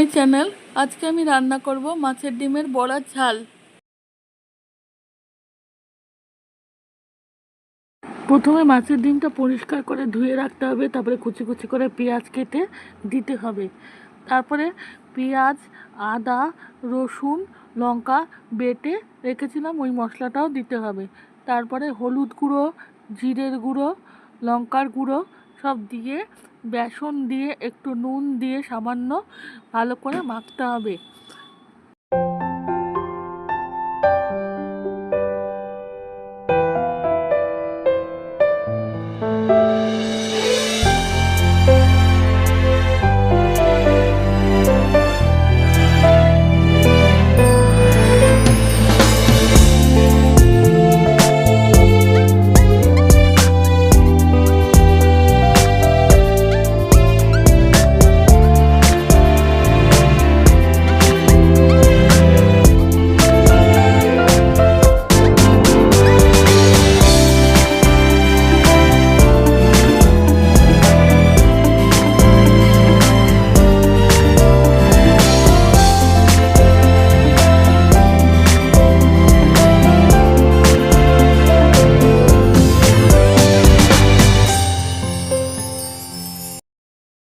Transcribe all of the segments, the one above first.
My channel. আজকে আমি রান্না করব মাছের ডিমের বড়ার ঝাল। প্রথমে মাছের ডিমটা পরিষ্কার করে ধুয়ে রাখতে হবে, তারপরে কুচি কুচি করে পেঁয়াজ কেটে দিতে হবে। তারপরে পেঁয়াজ, আদা, রসুন, লঙ্কা বেটে রেখেছিলাম, ওই মশলাটাও দিতে হবে। তারপরে হলুদ গুঁড়ো, জিরের গুঁড়ো, লঙ্কার গুঁড়ো সব দিয়ে, বেসন দিয়ে, একটু নুন দিয়ে সামান্য ভালো করে মাখতে হবে।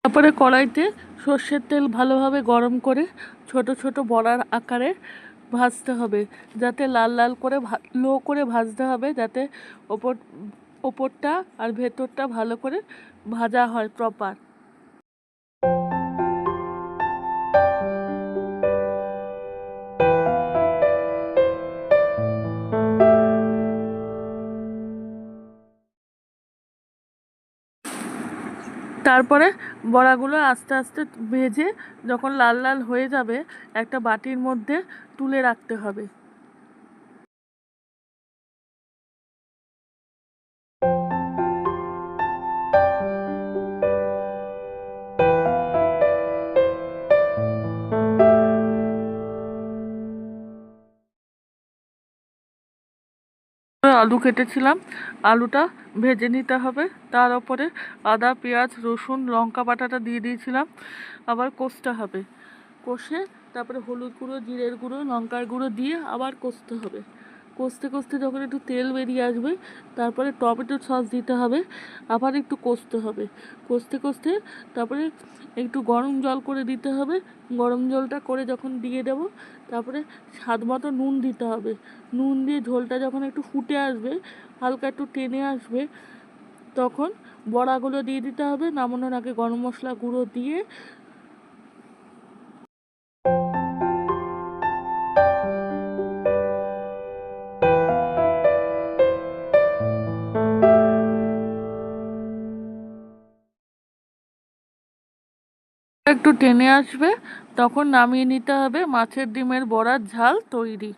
তারপরে কড়াইতে সর্ষের তেল ভালোভাবে গরম করে ছোট ছোট বড়ার আকারে ভাজতে হবে, যাতে লাল লাল করে লো করে ভাজতে হবে, যাতে ওপরটা আর ভেতরটা ভালো করে ভাজা হয় প্রপার। তারপরে বড়াগুলো আস্তে আস্তে ভেজে যখন লাল লাল হয়ে যাবে, একটা বাটির মধ্যে তুলে রাখতে হবে। আলু কেটেছিলাম, আলুটা ভেজে নিতে হবে। তার উপরে আদা, পেঁয়াজ, রসুন, লঙ্কা বাটাটা দিয়ে দিয়েছিলাম, আবার কষতে হবে। কষে তারপরে হলুদ গুঁড়ো, জিরের গুঁড়ো, লঙ্কার গুঁড়ো দিয়ে আবার কষতে হবে। কষতে কষতে যখন একটু তেল বেরিয়ে আসবে, তারপরে টমেটো সস দিতে হবে, আবার একটু কষতে হবে। কষতে কষতে তারপরে একটু গরম জল করে দিতে হবে। গরম জলটা করে যখন দিয়ে দেবো, তারপরে স্বাদ মতো নুন দিতে হবে। নুন দিয়ে ঝোলটা যখন একটু ফুটে আসবে, হালকা একটু টেনে আসবে, তখন বড়াগুলো দিয়ে দিতে হবে। নামানোর আগে গরম মশলা গুঁড়ো দিয়ে একটু টেনে আসবে, তখন নামিয়ে নিতে হবে। মাছের ডিমের বড়ার ঝাল তৈরি।